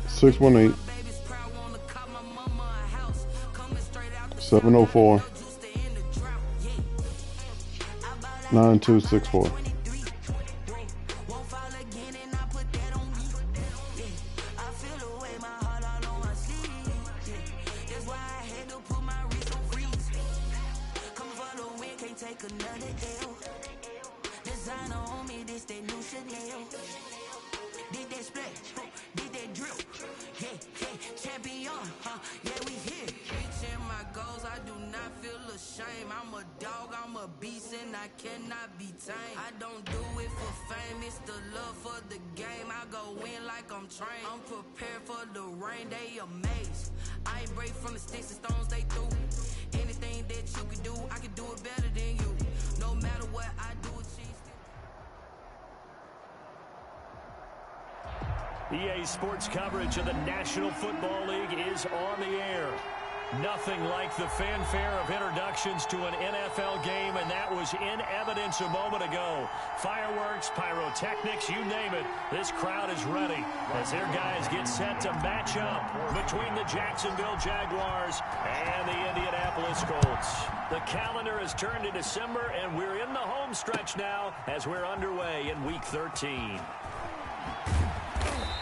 618 704 9264. EA Sports coverage of the National Football League is on the air. Nothing like the fanfare of introductions to an NFL game, and that was in evidence a moment ago. Fireworks, pyrotechnics, you name it. This crowd is ready as their guys get set to match up between the Jacksonville Jaguars and the Indianapolis Colts. The calendar has turned to December, and we're in the home stretch now as we're underway in Week 13.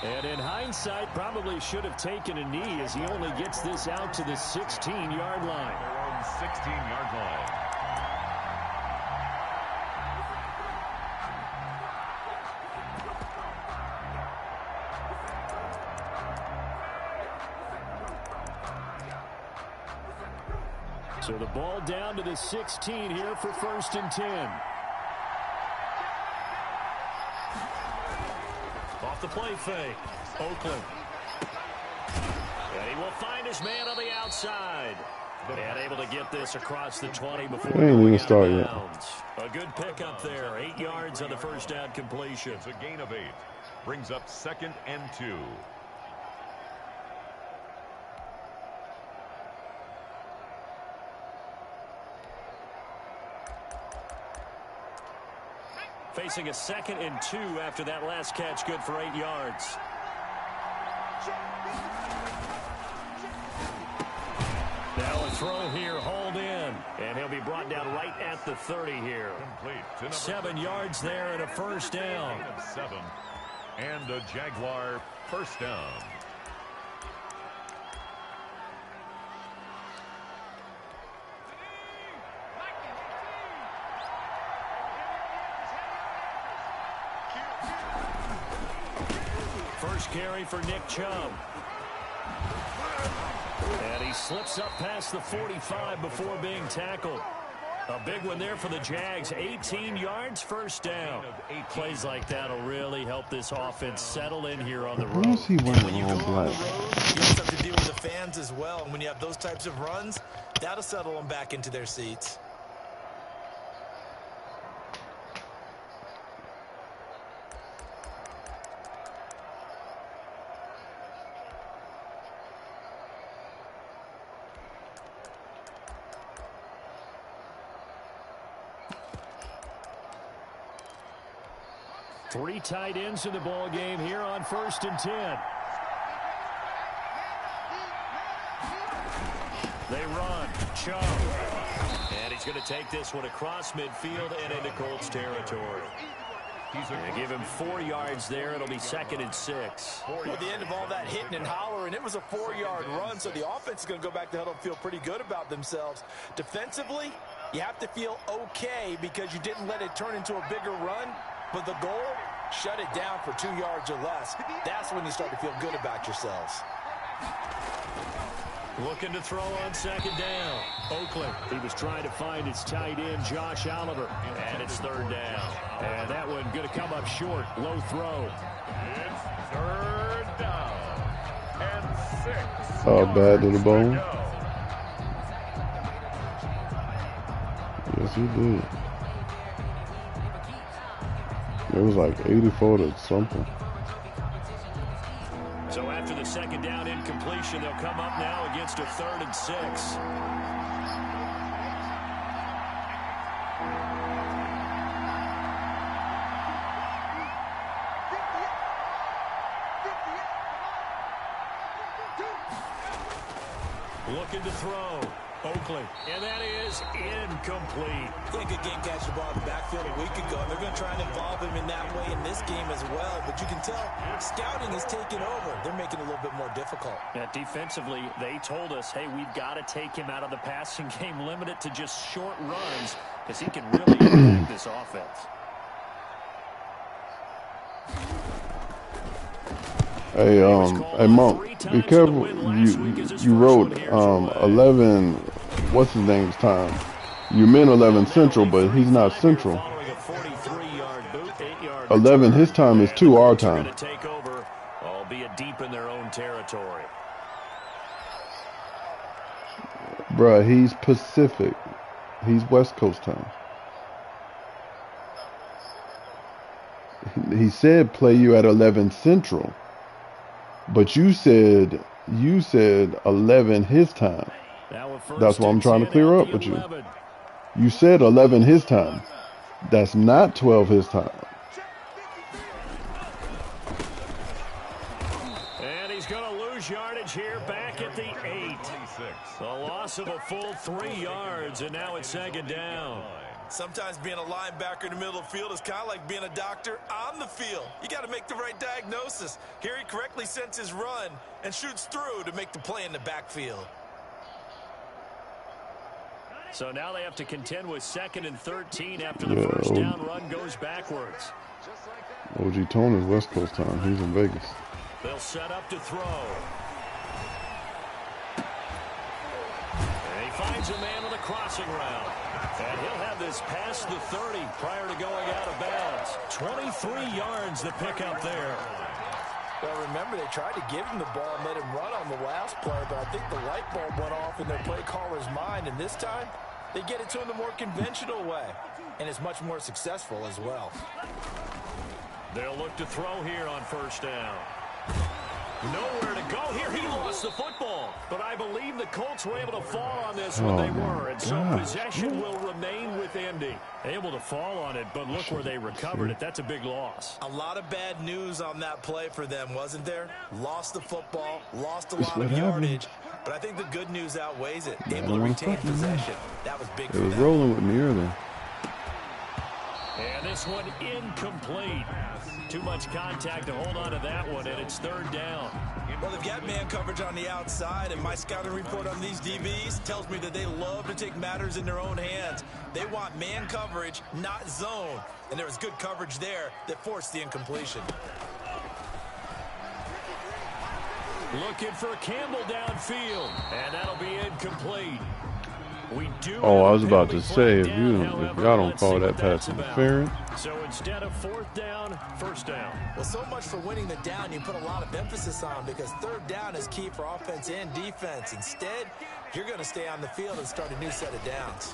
And in hindsight, probably should have taken a knee as he only gets this out to the 16-yard line. Their own 16-yard line. So the ball down to the 16 here for 1st and 10. Off the play fake. Oakland. And he will find his man on the outside. And able to get this across the 20 before going out of bounds. A good pickup there. 8 yards on the first down completion. It's a gain of 8. Brings up 2nd and 2. Facing a 2nd and 2 after that last catch, good for 8 yards. Now a throw here, hauled in. And he'll be brought down right at the 30 here. 7 yards there and a first down. 7. And a Jaguar first down. First carry for Nick Chubb. And he slips up past the 45 before being tackled. A big one there for the Jags. 18 yards, first down. Plays like that will really help this offense settle in here on the road. Why is he wearing all black? You have to deal with the fans as well. And when you have those types of runs, that'll settle them back into their seats. Three tight ends in the ball game here on 1st and 10. They run. Chubb. And he's going to take this one across midfield and into Colts territory. They give him 4 yards there. It'll be 2nd and 6. At the end of all that hitting and hollering, it was a 4-yard run, so the offense is going to go back to huddle and feel pretty good about themselves. Defensively, you have to feel okay because you didn't let it turn into a bigger run. But the goal, shut it down for 2 yards or less. That's when you start to feel good about yourselves. Looking to throw on 2nd down. Oakland, he was trying to find his tight end, Josh Oliver. And it's 3rd down. And that one going to come up short. Low throw. It's 3rd down. And 6. Oh, bad to the bone. Yes, he did. It was like 84 to something. So after the 2nd down incompletion, they'll come up now against a 3rd and 6. Looking to throw. Oakley. And that is incomplete. He had a good game catching the ball in the backfield a week ago, and they're going to try and involve him in that way in this game as well. But you can tell scouting is taking over. They're making it a little bit more difficult. Yeah, defensively, they told us, hey, we've got to take him out of the passing game, limit it to just short runs, because he can really impact this offense. Hey, Monk, be careful. You wrote 11. What's his name's time? You meant 11 Central, but he's not Central. 11 his time is 2 our time. Albeit deep in their own territory. Bruh, he's Pacific. He's West Coast time. He said play you at 11 Central. But you said 11 his time. That's what I'm trying to clear up with you. You said 11 his time. That's not 12 his time. And he's going to lose yardage here back at the 8. The loss of a full 3 yards, and now it's second down. Sometimes being a linebacker in the middle of the field is kind of like being a doctor on the field. You got to make the right diagnosis. Here he correctly sends his run and shoots through to make the play in the backfield. So now they have to contend with 2nd and 13 after the first down run goes backwards. OG Tony's West Coast time. He's in Vegas. They'll set up to throw. And he finds a man on the crossing route. And he'll have this past the 30 prior to going out of bounds. 23 yards to pick up there. Well, remember, they tried to give him the ball and let him run on the last play, but I think the light bulb went off in their play caller's mind, and this time they get it to him the more conventional way, and it's much more successful as well. They'll look to throw here on first down. Nowhere to go here. He lost the football. But I believe the Colts were able to fall on this when they were. And so possession will remain with Indy. Able to fall on it, but look where they recovered it. That's a big loss. A lot of bad news on that play for them, wasn't there? Lost the football, lost a lot of yardage. But I think the good news outweighs it. Able to retain possession. That was big for them. It was rolling with me earlier. And this one incomplete. Too much contact to hold on to that one, and it's third down. Well, they've got man coverage on the outside, and my scouting report on these DBs tells me that they love to take matters in their own hands. They want man coverage, not zone. And there was good coverage there that forced the incompletion. Looking for Campbell downfield, and that'll be incomplete. Oh, I was about to say, if y'all don't call that pass interference. So instead of fourth down, first down. Well, so much for winning the down you put a lot of emphasis on, because third down is key for offense and defense. Instead, you're going to stay on the field and start a new set of downs.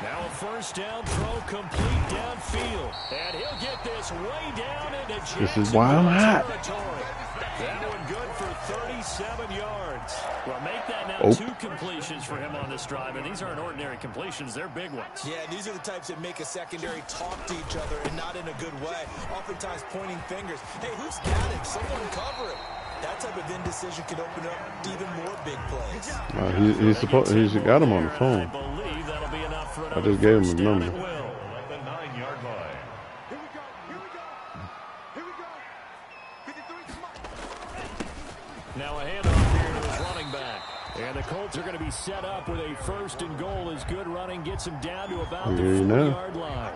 Now a first down throw complete downfield. And he'll get this way down into Jacksonville territory. That one good for 37 yards. Well, make that now 2 completions for him on this drive. And these aren't ordinary completions. They're big ones. Yeah, these are the types that make a secondary talk to each other, and not in a good way. Oftentimes pointing fingers. Hey, who's got him? Someone cover it. That type of indecision can open up even more big plays. He's got him on the phone. I just gave him his number. At the 9-yard line. Now a handoff here to his running back. And the Colts are going to be set up with a first and goal as good running gets him down to about the 40-yard line.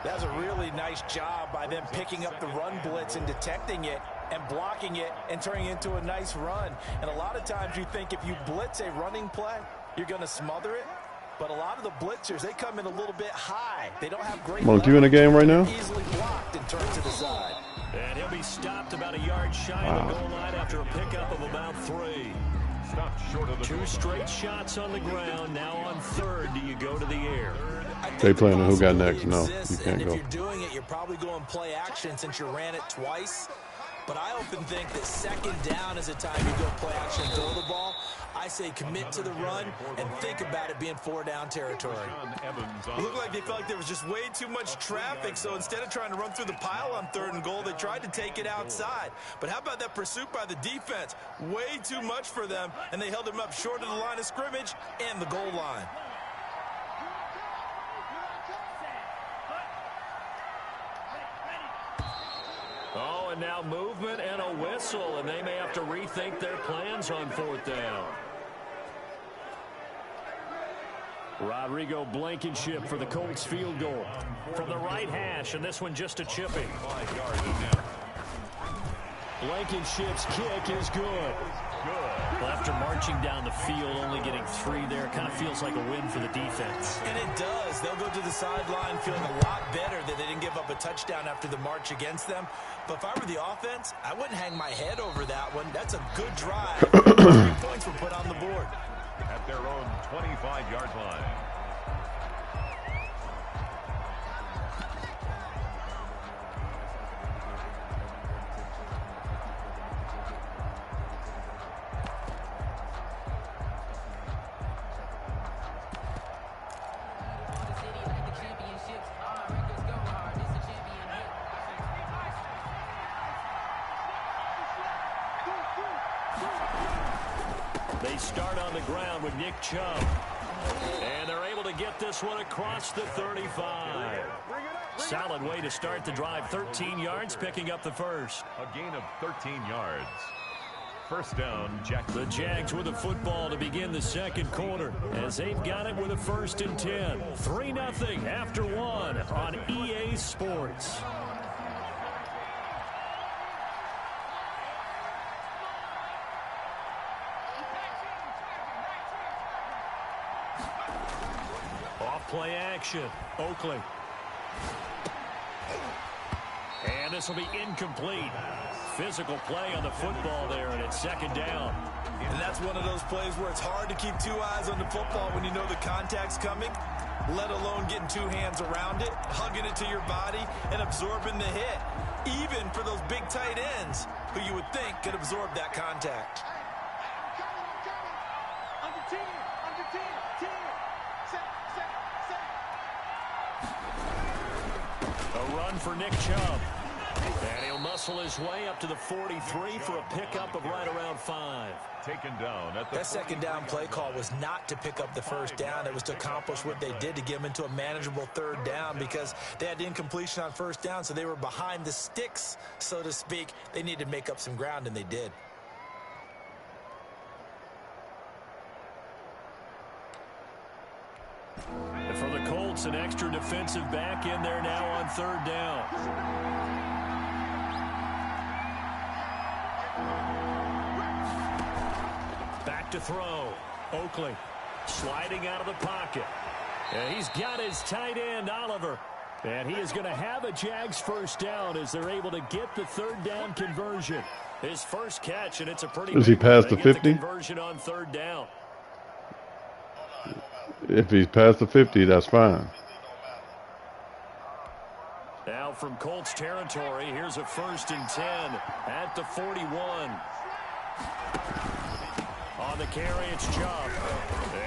That's a really nice job by them picking up the run blitz and detecting it and blocking it and turning it into a nice run. And a lot of times you think if you blitz a running play, you're going to smother it. But a lot of the blitzers, they come in a little bit high. They don't have great Monk, you in the game right now? Easily blocked and turned to the side. And he'll be stopped about a yard shy of the goal line after a pickup of about 3. Stopped short of the 2 straight shots on the ground. Now on third, do you go to the air? They playing who got next? No, you can't go. If you're doing it, you're probably going play action since you ran it twice. But I often think that second down is a time you go play action and throw the ball. I say commit to the run and think about it being 4-down territory. It looked like they felt like there was just way too much traffic, so instead of trying to run through the pile on 3rd and goal, they tried to take it outside. But how about that pursuit by the defense? Way too much for them, and they held him up short of the line of scrimmage and the goal line. Oh, and now movement and a whistle, and they may have to rethink their plans on 4th down. Rodrigo Blankenship for the Colts field goal from the right hash, and this one just a chipping. Blankenship's kick is good. Well, after marching down the field, only getting 3 there, kind of feels like a win for the defense. And it does. They'll go to the sideline feeling a lot better that they didn't give up a touchdown after the march against them. But if I were the offense, I wouldn't hang my head over that one. That's a good drive. 3 points were put on the board. At their own 25-yard line. They start on the ground with Nick Chubb. And they're able to get this one across the 35. Solid way to start the drive. 13 yards, picking up the first. A gain of 13 yards. First down, Jackson. The Jags with the football to begin the second quarter as they've got it with a 1st and 10. 3-0 after 1 on EA Sports. Play action. Oakley. And this will be incomplete. Physical play on the football there, and it's 2nd down. And that's one of those plays where it's hard to keep 2 eyes on the football when you know the contact's coming, let alone getting 2 hands around it, hugging it to your body, and absorbing the hit. Even for those big tight ends who you would think could absorb that contact. A run for Nick Chubb. And he'll muscle his way up to the 43 for a pickup of right around 5. Taken down at the that 2nd down play call was not to pick up the 1st down. It was to accomplish what they did to get them into a manageable 3rd down because they had incompletion on 1st down, so they were behind the sticks, so to speak. They needed to make up some ground, and they did. And for the Colts, an extra defensive back in there now on 3rd down. Back to throw. Oakley sliding out of the pocket. And he's got his tight end, Oliver. And he is going to have a Jags 1st down as they're able to get the 3rd down conversion. His first catch, and it's a pretty. Is he past the 50? Conversion on 3rd down. If he's past the 50, that's fine. Now from Colts territory, here's a 1st and 10 at the 41. On the carry, it's Chubb.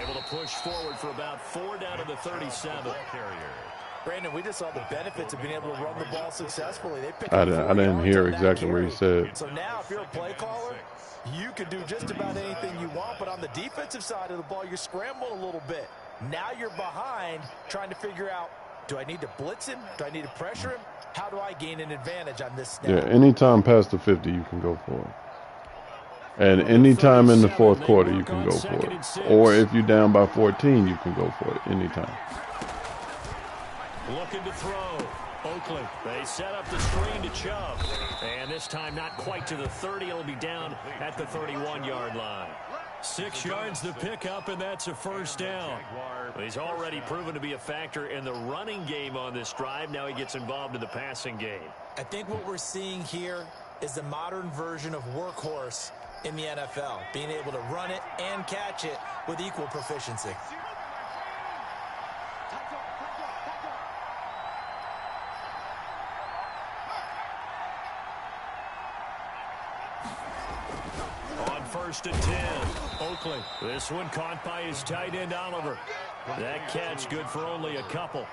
Able to push forward for about 4 down to the 37. Brandon, we just saw the benefits of being able to run the ball successfully. I didn't hear exactly what he said. So now if you're a play caller, you can do just about anything you want, but on the defensive side of the ball, you're scrambling a little bit. Now you're behind trying to figure out, do I need to blitz him? Do I need to pressure him? How do I gain an advantage on this snap? Yeah, anytime past the 50, you can go for it. And anytime in the 4th quarter, you can go for it. Or if you're down by 14, you can go for it anytime. Looking to throw. Oakley. They set up the screen to Chubb. And this time not quite to the 30. It'll be down at the 31-yard line. 6 yards to pick up, and that's a 1st down. He's already proven to be a factor in the running game on this drive. Now he gets involved in the passing game. I think what we're seeing here is the modern version of workhorse in the NFL, being able to run it and catch it with equal proficiency. On 1st and 10. Oakley. This one caught by his tight end, Oliver. That catch good for only a couple.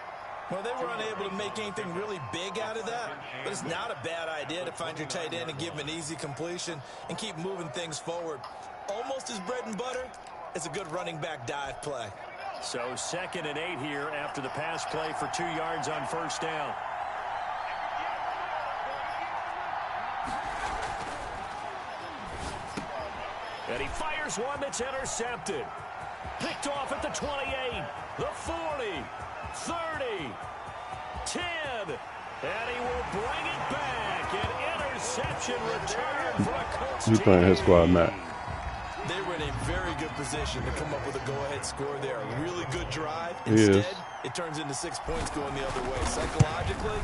Well, they were unable to make anything really big out of that, but it's not a bad idea to find your tight end and give him an easy completion and keep moving things forward. Almost his bread and butter. It's a good running back dive play. So 2nd and 8 here after the pass play for 2 yards on first down. And he fires one that's intercepted. Picked off at the 28, the 40, 30, 10. And he will bring it back. An interception return for a Colts team. He's playing his squad, Matt. They were in a very good position to come up with a go-ahead score there. A really good drive. Instead, it turns into 6 points going the other way. Psychologically,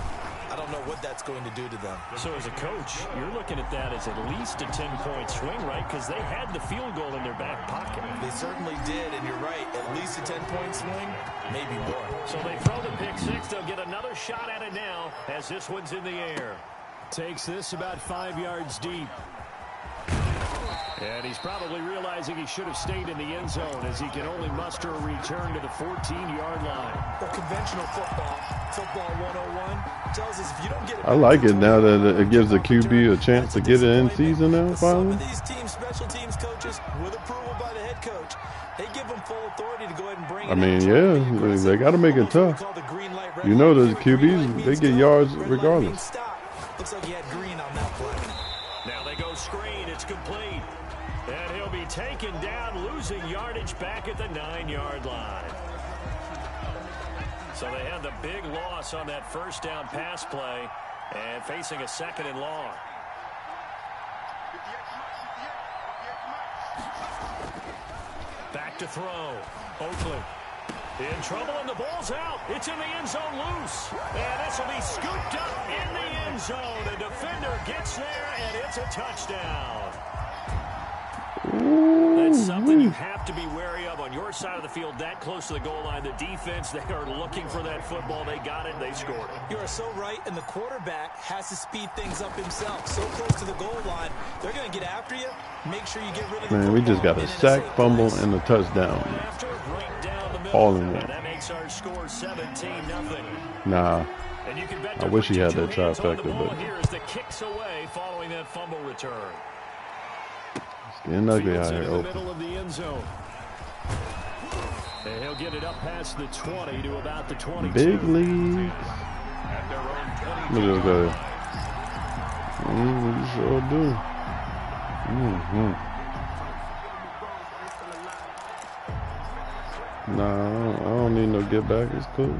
I don't know what that's going to do to them. So as a coach, you're looking at that as at least a 10-point swing, right? Because they had the field goal in their back pocket. They certainly did, and you're right. At least a 10-point swing, maybe more. So they throw the pick six. They'll get another shot at it now as this one's in the air. Takes this about 5 yards deep. And he's probably realizing he should have stayed in the end zone as he can only muster a return to the 14-yard line. Well, conventional football 101, tells us if you don't get it. I like it now that it gives the QB a chance to get it in season now, finally. Some of these teams, special teams coaches, with approval by the head coach, they give them full authority to go ahead and bring it. I mean, yeah, they got to make it tough. You know, the QBs, they get yards regardless. Looks like he had green on that play. Now they go screen. It's complete. And he'll be taken down, losing yardage back at the 9-yard line. So they had the big loss on that first down pass play and facing a 2nd and long. Back to throw. Oakley in trouble, and the ball's out. It's in the end zone loose. And this will be scooped up in the end zone. The defender gets there, and it's a touchdown. That's something you have to be wary of on your side of the field, that close to the goal line. The defense, they are looking for that football. They got it. They scored it. You are so right, and the quarterback has to speed things up himself. So close to the goal line, they're going to get after you. Make sure you get rid of the Man, we just got a sack, fumble, and a touchdown. All in one. That makes our score 17-0. Nah, I wish he had that trifecta, but here as the kicks away following that fumble return. getting ugly out here. In the middle of the end zone. And he'll get it up past the 20 to about the 22. Big leagues. Look at this guy. We sure do. Nah, I don't need no get back. It's cool.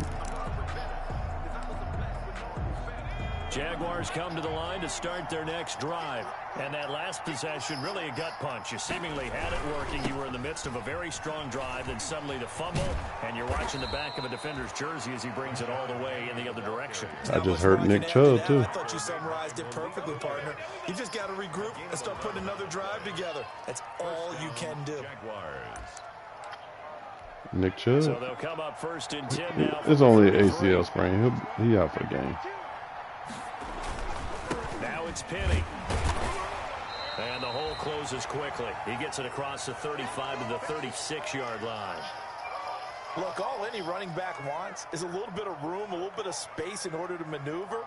Jaguars come to the line to start their next drive. And that last possession, really a gut punch. You seemingly had it working. You were in the midst of a very strong drive, then suddenly the fumble, and you're watching the back of a defender's jersey as he brings it all the way in the other direction. I just heard Nick Chubb, too. I thought you summarized it perfectly, partner. You just got to regroup and start putting another drive together. That's all you can do. Nick Chubb. So they'll come up 1st and 10 now. It's only an ACL sprain. He out for the game. Now it's Penny. And the hole closes quickly. He gets it across the 35 to the 36-yard line. Look, all any running back wants is a little bit of room, a little bit of space in order to maneuver.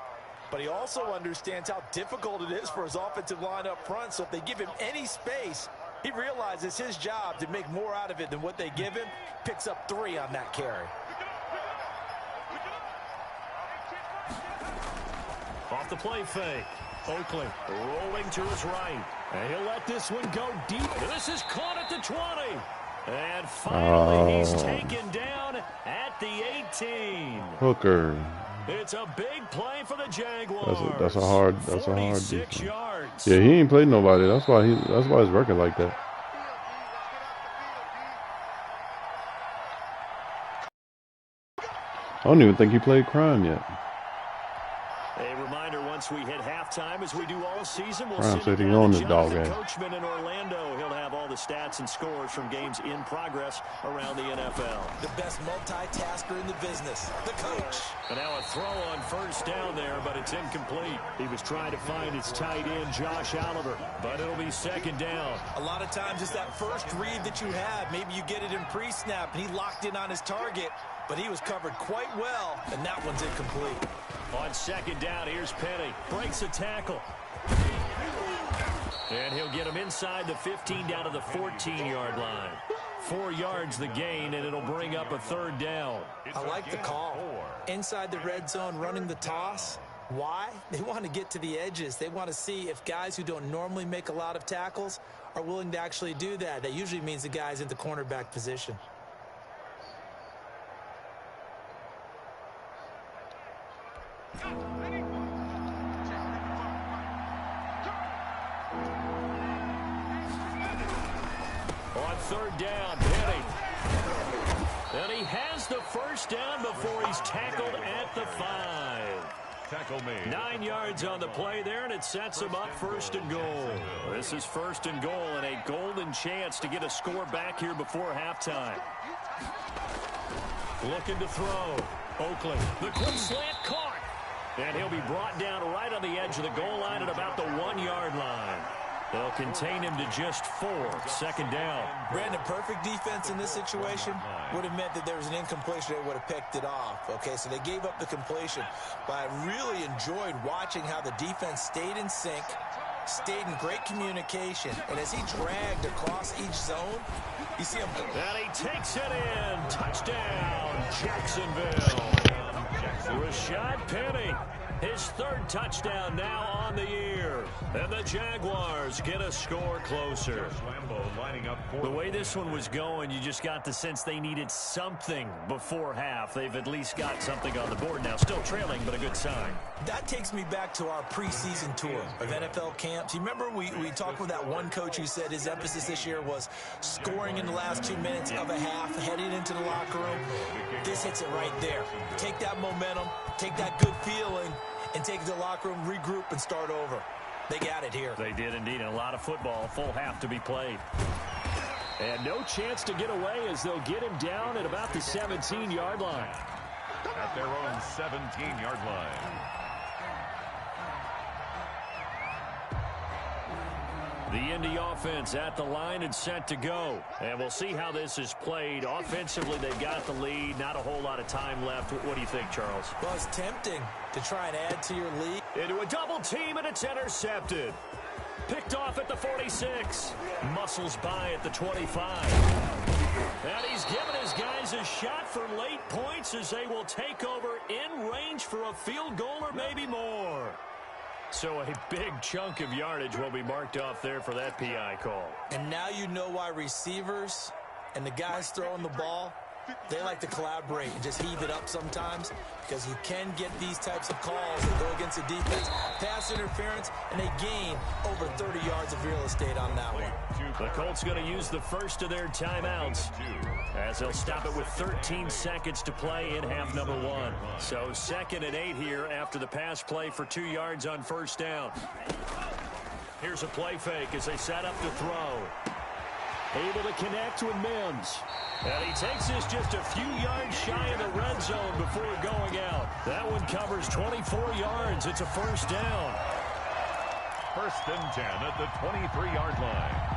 But he also understands how difficult it is for his offensive line up front. So if they give him any space, he realizes his job to make more out of it than what they give him. Picks up 3 on that carry. Off the play fake. Oakley rolling to his right. And he'll let this one go deep. This is caught at the 20. And finally he's taken down at the 18. Hooker. It's a big play for the Jaguars. That's a hard 46 yards. Yeah, he ain't played nobody. That's why his record like that. I don't even think he played crime yet. A reminder once we hit halftime, as we do all season. We'll Brown send said you he down on to the dog Jonathan game. Coachman in Orlando. He'll have all the stats and scores from games in progress around the NFL. The best multitasker in the business, the coach. And now a throw on first down there, but it's incomplete. He was trying to find his tight end, Josh Oliver, but it'll be second down. A lot of times it's that first read that you have. Maybe you get it in pre-snap, and he locked in on his target, but he was covered quite well, and that one's incomplete. On second down, here's Penny. Breaks a tackle. And he'll get him inside the 15 down to the 14-yard line. 4 yards the gain, and it'll bring up a third down. I like the call. Inside the red zone, running the toss. Why? They want to get to the edges. They want to see if guys who don't normally make a lot of tackles are willing to actually do that. That usually means the guy's in the cornerback position. On third down, Penny. And he has the first down before he's tackled at the 5. Tackle made. 9 yards on the play there, and it sets him up first and goal. This is first and goal, and a golden chance to get a score back here before halftime. Looking to throw. Oakland, the quick slant caught. And he'll be brought down right on the edge of the goal line at about the 1-yard line. They'll contain him to just 4. Second down. Brandon, perfect defense in this situation would have meant that there was an incompletion. They would have picked it off. Okay, so they gave up the completion. But I really enjoyed watching how the defense stayed in sync, stayed in great communication. And as he dragged across each zone, you see him. And he takes it in. Touchdown, Jacksonville. Rashad Penny, his 3rd touchdown now on the year. And the Jaguars get a score closer. The way this one was going, you just got the sense they needed something before half. They've at least got something on the board now. Still trailing, but a good sign. That takes me back to our preseason tour of NFL camps. You remember we talked with that one coach who said his emphasis this year was scoring in the last 2 minutes of a half, heading into the locker room. This hits it right there. Take that momentum, take that good feeling, and take it to the locker room, regroup, and start over. They got it here. They did indeed, and a lot of football, full half to be played. And no chance to get away as they'll get him down at about the 17-yard line. At their own 17-yard line. The Indy offense at the line and set to go. And we'll see how this is played. Offensively, they've got the lead. Not a whole lot of time left. What do you think, Charles? Well, it's tempting to try and add to your lead. Into a double team, and it's intercepted. Picked off at the 46. Muscles by at the 25. And he's given his guys a shot for late points as they will take over in range for a field goal or maybe more. So a big chunk of yardage will be marked off there for that PI call. And now you know why receivers and the guys throwing the ball, they like to collaborate and just heave it up sometimes, because you can get these types of calls that go against the defense. Pass interference, and they gain over 30 yards of real estate on that one. The Colts going to use the first of their timeouts as they'll stop it with 13 seconds to play in half number 1. So 2nd and 8 here after the pass play for 2 yards on first down. Here's a play fake as they set up to throw. Able to connect with Mims. And he takes this just a few yards shy of the red zone before going out. That one covers 24 yards. It's a first down. 1st and 10 at the 23-yard line.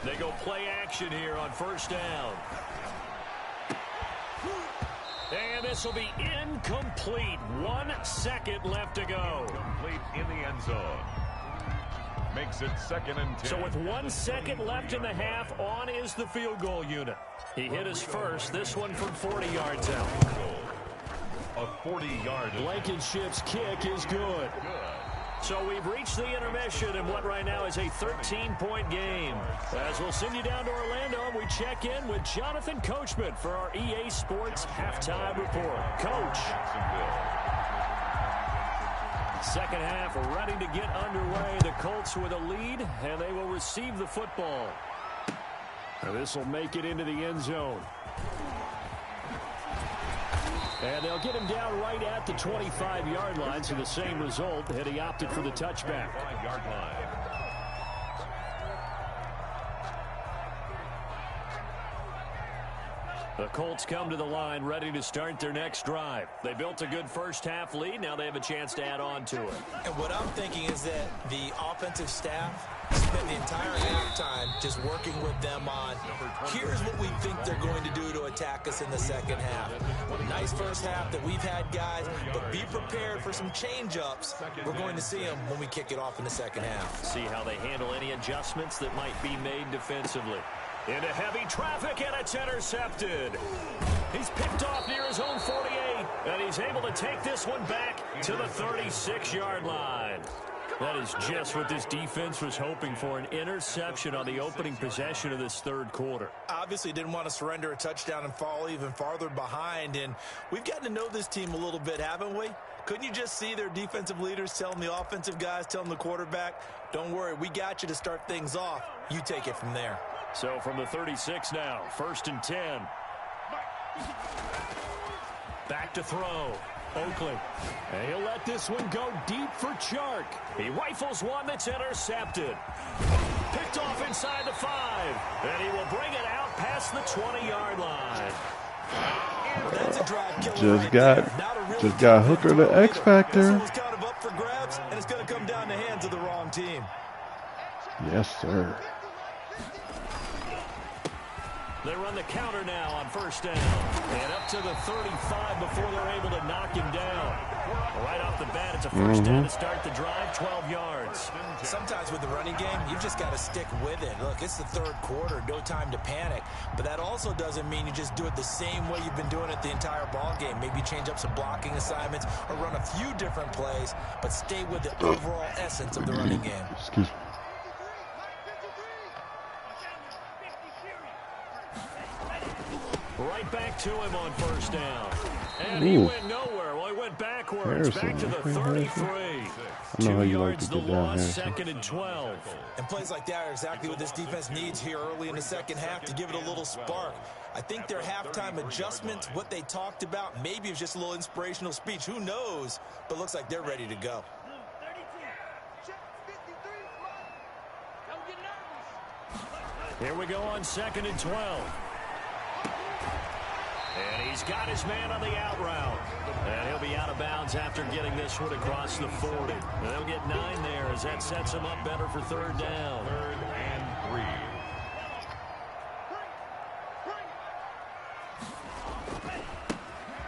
They go play action here on first down. And this will be incomplete. 1 second left to go. Complete in the end zone. Makes it 2nd and 10. So with 1 second left in the half, on is the field goal unit. He hit his first, this one from 40 yards out. A 40-yard. Blankenship's kick is good. So we've reached the intermission in what right now is a 13-point game. As we'll send you down to Orlando, we check in with Jonathan Coachman for our EA Sports Halftime Report. Coach. Second half ready to get underway. The Colts with a lead, and they will receive the football. This will make it into the end zone. And they'll get him down right at the 25-yard line, so the same result, and he opted for the touchback. 5-yard line. The Colts come to the line ready to start their next drive. They built a good first-half lead. Now they have a chance to add on to it. And what I'm thinking is that the offensive staff spent the entire halftime just working with them on, here's what we think they're going to do to attack us in the second half. Nice first half that we've had, guys, but be prepared for some change-ups. We're going to see them when we kick it off in the second half. See how they handle any adjustments that might be made defensively. Into heavy traffic, and it's intercepted. He's picked off near his own 48, and he's able to take this one back to the 36-yard line. That is just what this defense was hoping for, an interception on the opening possession of this third quarter. Obviously didn't want to surrender a touchdown and fall even farther behind, and we've gotten to know this team a little bit, haven't we? Couldn't you just see their defensive leaders telling the offensive guys, telling the quarterback, don't worry, we got you to start things off. You take it from there. So from the 36 now, 1st and 10. Back to throw. Oakley. And he'll let this one go deep for Chark. He rifles one that's intercepted. Picked off inside the 5. And he will bring it out past the 20-yard line. Well, that's a drive killer just got Hooker the X Factor. This one's kind of up for grabs, and it's going to come down the hands of the wrong team. Yes, sir. They run the counter now on 1st down. And up to the 35 before they're able to knock him down. Right off the bat, it's a 1st down to start the drive, 12 yards. Sometimes with the running game, you've just got to stick with it. Look, it's the third quarter, no time to panic. But that also doesn't mean you just do it the same way you've been doing it the entire ball game. Maybe change up some blocking assignments or run a few different plays, but stay with the overall essence of the running game. Excuse me. Right back to him on 1st down. And he went nowhere. Well, he went backwards. Back to the 33. 2 yards the loss, 2nd and 12. And plays like that are exactly what this defense needs here early in the second half to give it a little spark. I think their halftime adjustments, what they talked about, maybe it was just a little inspirational speech. Who knows? But looks like they're ready to go. Here we go on 2nd and 12. And he's got his man on the out route. And he'll be out of bounds after getting this one across the 40. And they'll get 9 there as that sets him up better for 3rd down. 3rd and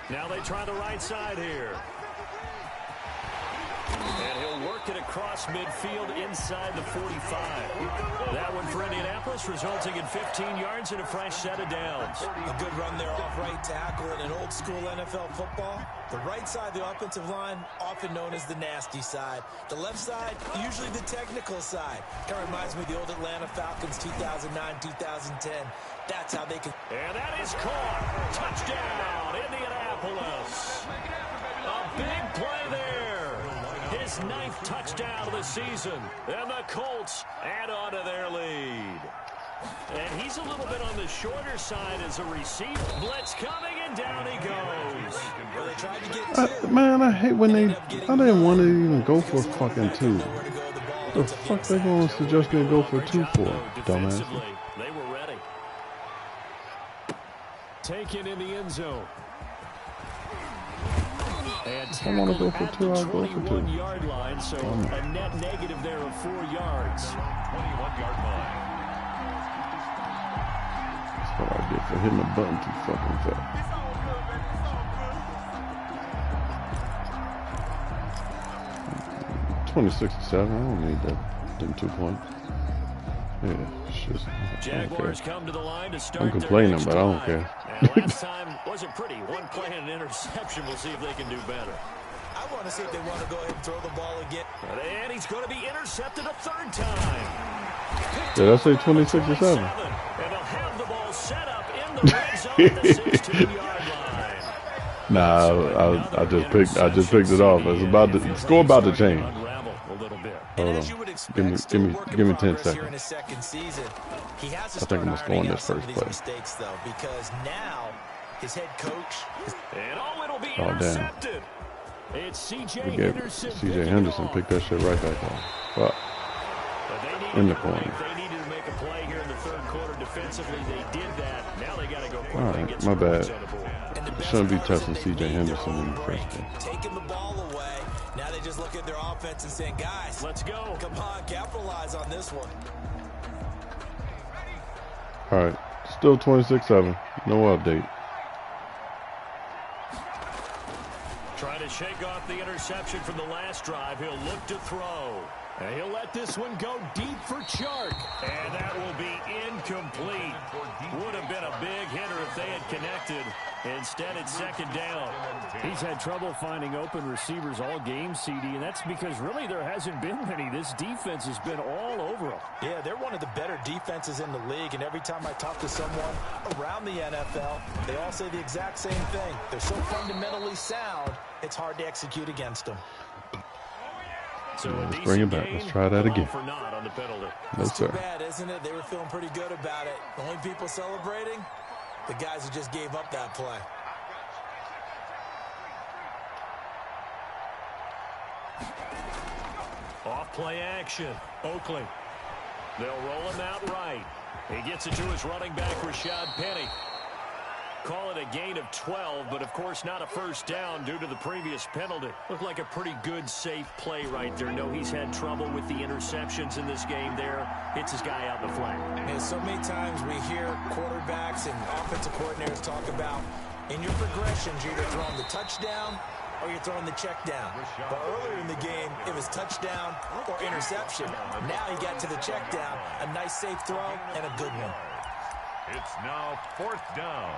3. Now they try the right side here. And he'll work it across midfield inside the 45. That one for Indianapolis, resulting in 15 yards and a fresh set of downs. A good run there off right tackle in an old-school NFL football. The right side of the offensive line, often known as the nasty side. The left side, usually the technical side. Kind of reminds me of the old Atlanta Falcons 2009, 2010. That's how they can... And that is caught. Touchdown, Indianapolis. A big play there. His 9th touchdown of the season. And the Colts add on to their lead. And he's a little bit on the shorter side as a receiver. Blitz coming, and down he goes. Well, they tried to get 2. Man, I hate when I didn't want to even go for fucking 2. The fuck they going to suggest me to go for 2 for? Dumbass. They were ready. Taken in the end zone. And I want to go for 2, I'll go for 2. 21-yard line, so a net negative there of 4 yards. 21-yard line. That's what I get for hitting the button too fucking fast. $26-7. I don't need that. Them 2 points. Yeah, shit. Jaguars come to the line to start. I'm complaining, but I don't care. Last time wasn't pretty. One play and an interception. We'll see if they can do better. I want to see if they want to go ahead and throw the ball again. And he's going to be intercepted a 3rd time. Did I say 26-7? And they'll have the ball set up in the red zone at the 16-yard line. Nah, I just picked it off. It's about the score about to change. Unravel a little bit. Hold on. Give me 10 seconds. Here in his second season. He has to I think I'm start going to score on ironing out this some of first these play. mistakes, though, because now his head coach is... And it'll be Oh, damn. intercepted. It's C.J. We get Henderson. C.J. Henderson picked that shit right back off. Fuck. In the corner. They needed to make a play here in the third quarter defensively. They did that. Now they got to go quickly. All And get right, some my bad. points on the board. Shouldn't be testing C.J. Henderson in the first game. Taking the ball away. Now they just look at their offense and saying, guys, let's go. Come on, capitalize on this one. All right, still 26-7. No update. Trying to shake off the interception from the last drive. He'll look to throw. And he'll let this one go deep for Chark. And that will be incomplete. Would have been a big hitter if they had connected. Instead, it's second down. He's had trouble finding open receivers all game, CD, and that's because really there hasn't been many. This defense has been all over them. Yeah, they're one of the better defenses in the league, and every time I talk to someone around the NFL, they all say the exact same thing. They're so fundamentally sound, it's hard to execute against them. So let's bring it back. Let's try that again. For not on the penalty. No, sir. Too bad, isn't it? They were feeling pretty good about it. The only people celebrating, the guys who just gave up that play. Off play action. Oakley. They'll roll him out right. He gets it to his running back, Rashad Penny. Call it a gain of 12, but of course not a first down due to the previous penalty. Looked like a pretty good, safe play right there. No, he's had trouble with the interceptions in this game there. Hits his guy out in the flat. And so many times we hear quarterbacks and offensive coordinators talk about, in your progressions, you're either throwing the touchdown or you're throwing the check down. But earlier in the game, it was touchdown or interception. Now he got to the check down. A nice, safe throw and a good one. It's now fourth down.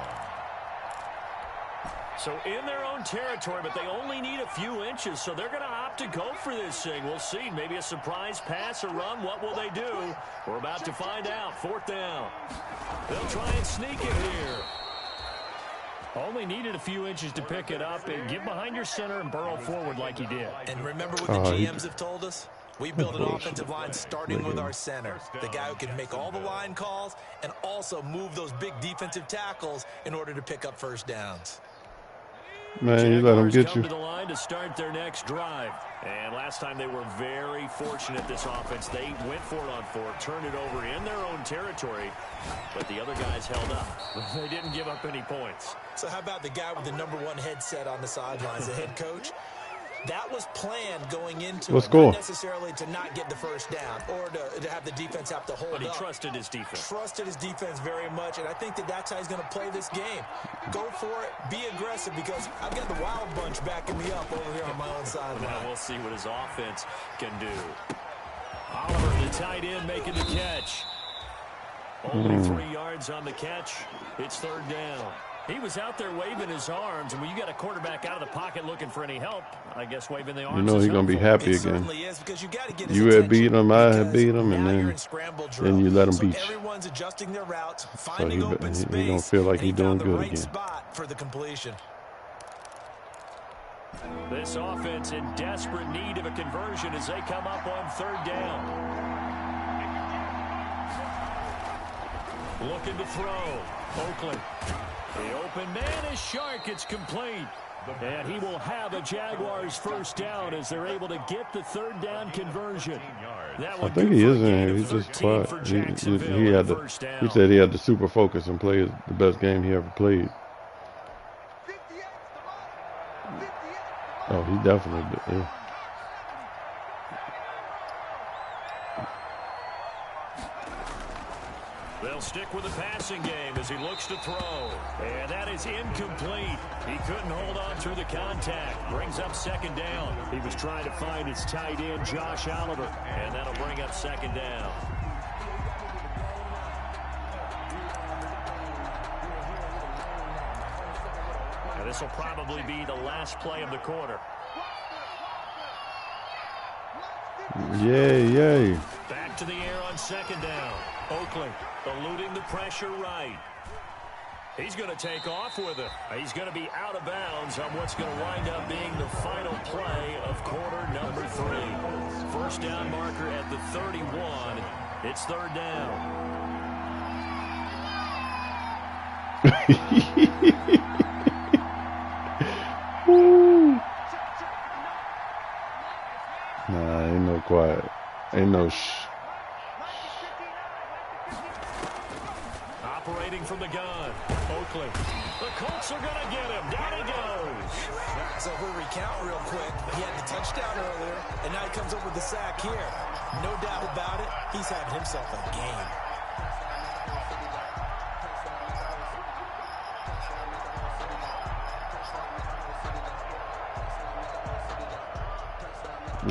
So in their own territory, but they only need a few inches, so they're going to opt to go for this thing. We'll see. Maybe a surprise pass or run. What will they do? We're about to find out. Fourth down. They'll try and sneak it here. Only needed a few inches to pick it up and get behind your center and burrow forward like he did. And remember what the GMs have told us? We build an offensive line starting with our center, the guy who can make all the line calls and also move those big defensive tackles in order to pick up first downs. Man, you let them get you. To the line to start their next drive. And last time they were very fortunate, this offense. They went for it on fourth, turned it over in their own territory, but the other guys held up. They didn't give up any points. So how about the guy with the #1 headset on the sidelines, the head coach? That was planned going into it, not necessarily to not get the first down or to have the defense have to hold up. But he trusted his defense. Trusted his defense very much, and I think that's how he's going to play this game. Go for it, be aggressive, because I've got the wild bunch backing me up over here on my own sideline. Now we'll see what his offense can do. Oliver, the tight end, making the catch. Only 3 yards on the catch. It's third down. He was out there waving his arms, and when you got a quarterback out of the pocket looking for any help, I guess waving the arms. You know he's going to be happy again. You had beat him, I had beat him, and then you let him beat you. Everyone's adjusting their routes, So finding open space. He going to feel like he's doing good again. Spot for the completion. This offense in desperate need of a conversion as they come up on third down. Looking to throw. Oakley. The open man is Chark. It's complete. And he will have a Jaguars first down as they're able to get the third down conversion. I think he is in here. He's just quiet. He said he had to super focus and play the best game he ever played. Oh, he definitely did. Yeah. They'll stick with the passing game as he looks to throw. And that is incomplete. He couldn't hold on through the contact. Brings up second down. He was trying to find his tight end, Josh Oliver. And that'll bring up second down. And this will probably be the last play of the quarter. Yay, yay. Back to the air on second down. Oakley eluding the pressure right. He's going to take off with it. He's going to be out of bounds on what's going to wind up being the final play of quarter number 3. First down marker at the 31. It's third down. Nah, ain't no quiet. Ain't no shh. Operating from the gun, Oakley. The Colts are going to get him. Down he goes. So we'll recount real quick. He had the touchdown earlier, and now he comes up with the sack here. No doubt about it, he's having himself a game.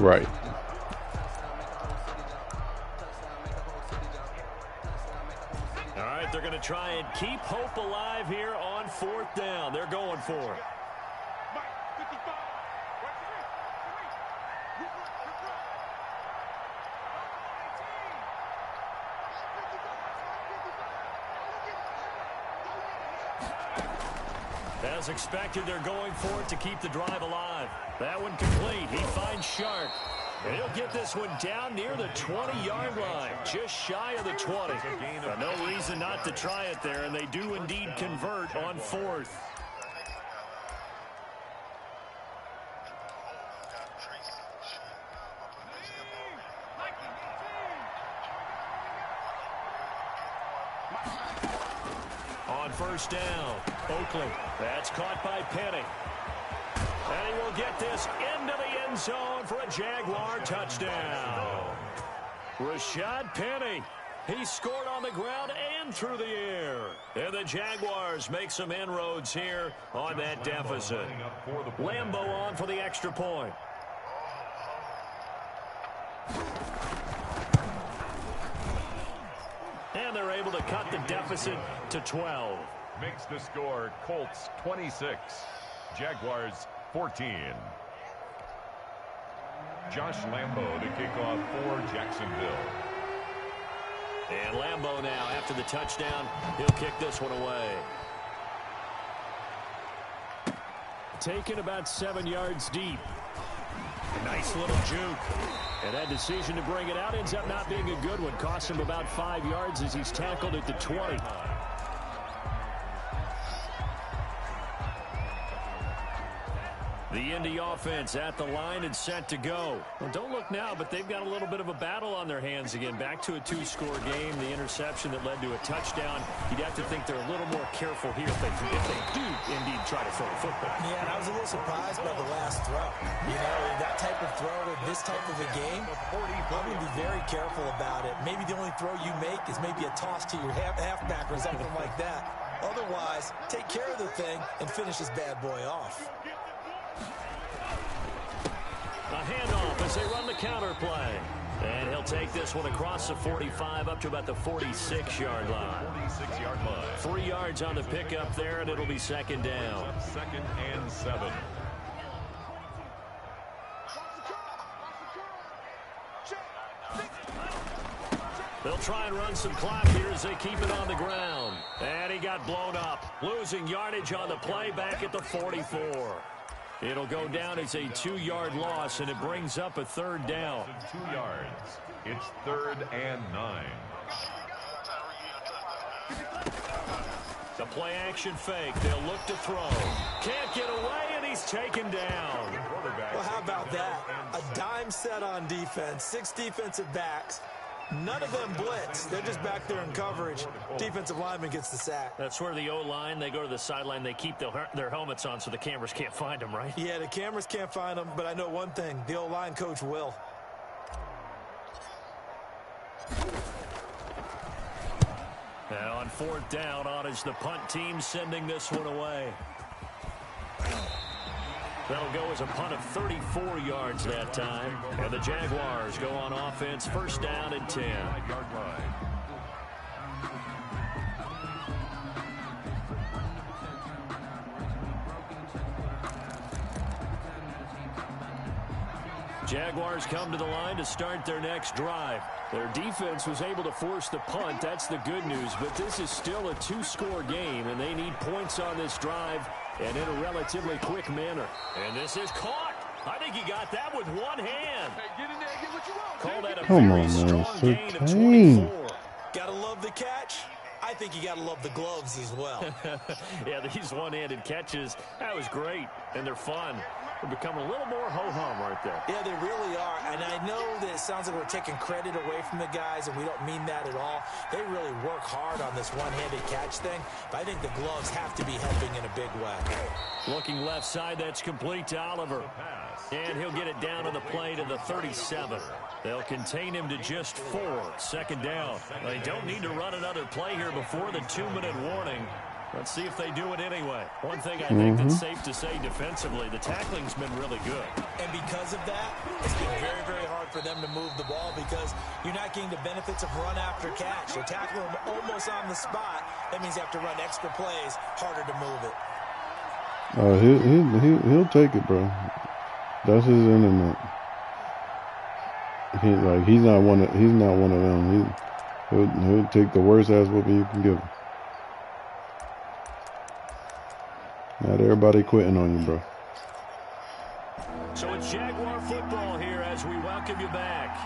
Right. All right, they're going to try and keep hope alive here on 4th down. They're going for it. As expected, they're going for it to keep the drive alive. That one complete. He finds Shark. And he'll get this one down near the 20-yard line, just shy of the 20. No reason not to try it there, and they do indeed convert on 4th. On 1st down, Oakley. That's caught by Penny. And he will get this into the end zone for a Jaguar touchdown. Rashad Penny. He scored on the ground and through the air. And the Jaguars make some inroads here on that deficit. Lambeau on for the extra point. And they're able to cut the deficit to 12. Makes the score Colts 26, Jaguars 14. Josh Lambeau to kick off for Jacksonville. And Lambeau now, after the touchdown, he'll kick this one away. Taken about 7 yards deep. Nice little juke. And that decision to bring it out ends up not being a good one. Cost him about 5 yards as he's tackled at the 20. The Indy offense at the line and set to go. Well, don't look now, but they've got a little bit of a battle on their hands again. Back to a 2-score game. The interception that led to a touchdown. You'd have to think they're a little more careful here if they do indeed try to throw the football. Yeah, and I was a little surprised by the last throw. You know, that type of throw in this type of a game, I'm going to be very careful about it. Maybe the only throw you make is maybe a toss to your halfback or something like that. Otherwise, take care of the thing and finish this bad boy off. A handoff as they run the counter play. And he'll take this one across the 45 up to about the 46-yard line. 46-yard line. 3 yards on the pickup there, and it'll be 2nd down. 2nd and 7. They'll try and run some clock here as they keep it on the ground. And he got blown up. Losing yardage on the play back at the 44. It'll go down as a 2-yard loss, and it brings up a 3rd down. 2 yards. It's 3rd and 9. The play action fake. They'll look to throw. Can't get away, and he's taken down. Well, how about that? A dime set on defense. 6 defensive backs. None of them blitz. They're just back there in coverage. Defensive lineman gets the sack. That's where the O-line, they go to the sideline, they keep their helmets on so the cameras can't find them, right? Yeah, the cameras can't find them, but I know one thing. The O-line coach will. Now on 4th down, on is the punt team sending this one away. That'll go as a punt of 34 yards that time. And the Jaguars go on offense, 1st down and 10. 5-yard line. Jaguars come to the line to start their next drive. Their defense was able to force the punt. That's the good news. But this is still a 2-score game, and they need points on this drive and in a relatively quick manner. And this is caught. I think he got that with one hand. Hey, get in there, get what you want. Call that a Come very on, strong man. gain of So 24. Gotta love the catch. I think you got to love the gloves as well. Yeah, these one-handed catches, that was great, and they're fun. They're becoming a little more ho-hum right there. Yeah, they really are, and I know that it sounds like we're taking credit away from the guys, and we don't mean that at all. They really work hard on this one-handed catch thing, but I think the gloves have to be helping in a big way. Looking left side, that's complete to Oliver. And he'll get it down to the play to the 37. They'll contain him to just 4. Second down. They don't need to run another play here before the 2-minute warning. Let's see if they do it anyway. One thing I think that's safe to say defensively, the tackling's been really good. And because of that, it's been very, very hard for them to move the ball because you're not getting the benefits of run after catch. You're tackling them almost on the spot. That means you have to run extra plays, harder to move it. He'll take it, bro. That's his internet. He's not one of them. He'll take the worst ass whooping you can give him. Not everybody quitting on you, bro. So it's Jaguar football here as we welcome you back.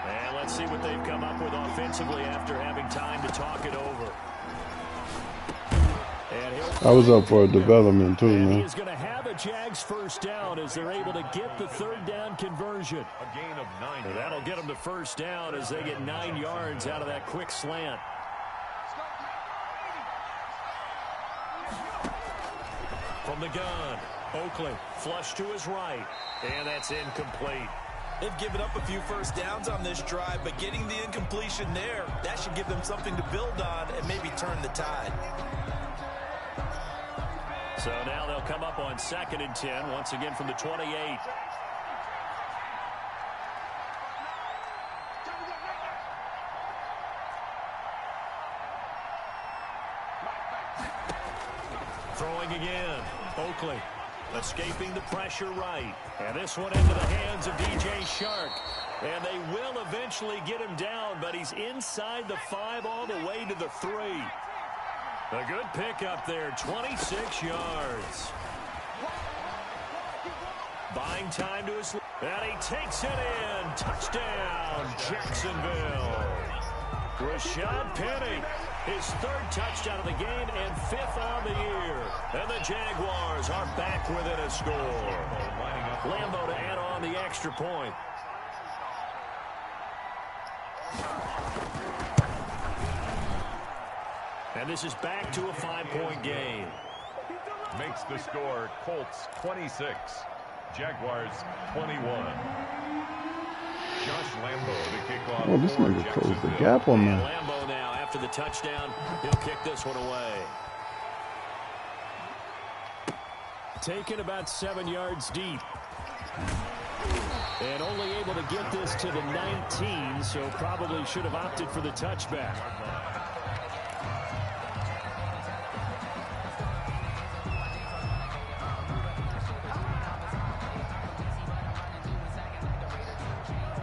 And let's see what they've come up with offensively after having time to talk it over. I was up for a development too, man. He's going to have a Jags first down as they're able to get the third down conversion. A gain of 9. And that'll get them to first down as they get 9 yards out of that quick slant. From the gun, Oakley flush to his right, and that's incomplete. They've given up a few first downs on this drive, but getting the incompletion there, that should give them something to build on and maybe turn the tide. So now they'll come up on 2nd and 10, once again from the 28. Throwing again, Oakley escaping the pressure right. And this one into the hands of DJ Shark. And they will eventually get him down, but he's inside the 5 all the way to the 3. A good pickup there, 26 yards. Buying time to his... And he takes it in. Touchdown, Jacksonville. Rashad Penny, his 3rd touchdown of the game and 5th on the year. And the Jaguars are back within a score. Lambo to add on the extra point. And this is back to a 5-point game. Makes the score Colts 26, Jaguars 21. Josh Lambo to kick off. Oh, this nigga closed the gap on me. Lambo now after the touchdown, he'll kick this one away. Taken about 7 yards deep. And only able to get this to the 19, so probably should have opted for the touchback.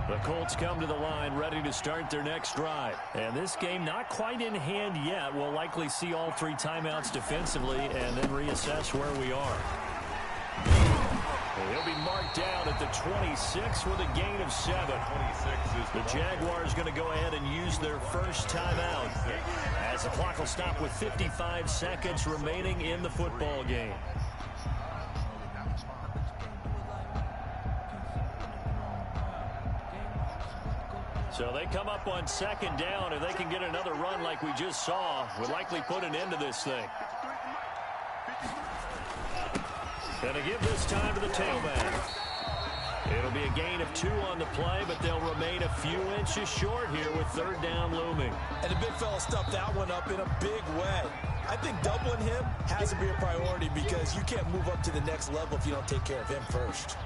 The Colts come to the line ready to start their next drive. And this game not quite in hand yet. We'll likely see all 3 timeouts defensively and then reassess where we are. He'll be marked down at the 26 with a gain of 7. 26 is the Jaguars going to go ahead and use their first timeout as the clock will stop with 55 seconds remaining in the football game. So they come up on 2nd down. If they can get another run like we just saw, would likely put an end to this thing. Going to give this time to the tailback. It'll be a gain of 2 on the play, but they'll remain a few inches short here with 3rd down looming. And the big fella stuffed that one up in a big way. I think doubling him has to be a priority because you can't move up to the next level if you don't take care of him first.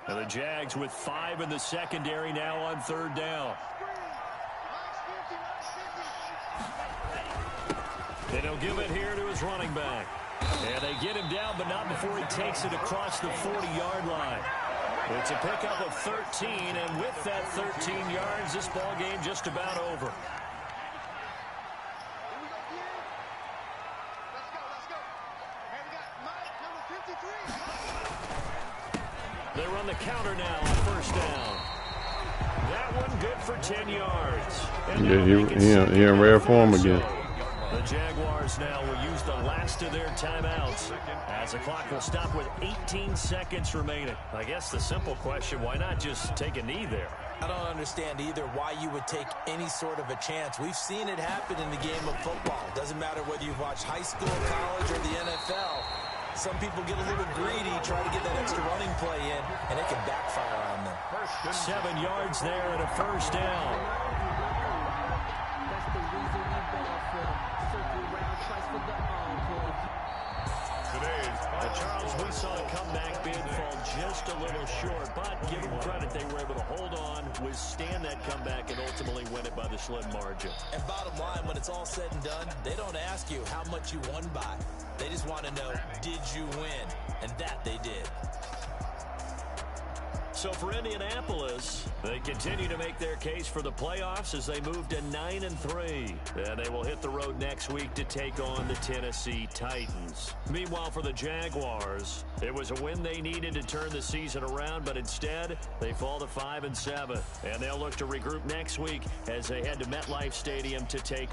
And the Jags with 5 in the secondary now on 3rd down. And he'll give it here to his running back. And they get him down, but not before he takes it across the 40-yard line. It's a pickup of 13, and with that 13 yards, this ball game just about over. They run the counter now on first down. That one good for 10 yards. Yeah, he in rare form again. The Jaguars now will use the last of their timeouts as the clock will stop with 18 seconds remaining. I guess the simple question, why not just take a knee there? I don't understand either why you would take any sort of a chance. We've seen it happen in the game of football. Doesn't matter whether you've watched high school, college, or the NFL. Some people get a little greedy, try to get that extra running play in, and it can backfire on them. 7 yards there and a first down. Charles, we saw a comeback bid fall just a little short, but give them credit, they were able to hold on, withstand that comeback, and ultimately win it by the slim margin. And bottom line, when it's all said and done, they don't ask you how much you won by. They just want to know, did you win? And that they did. So for Indianapolis, they continue to make their case for the playoffs as they move to 9-3. And they will hit the road next week to take on the Tennessee Titans. Meanwhile, for the Jaguars, it was a win they needed to turn the season around, but instead, they fall to 5-7. And they'll look to regroup next week as they head to MetLife Stadium to take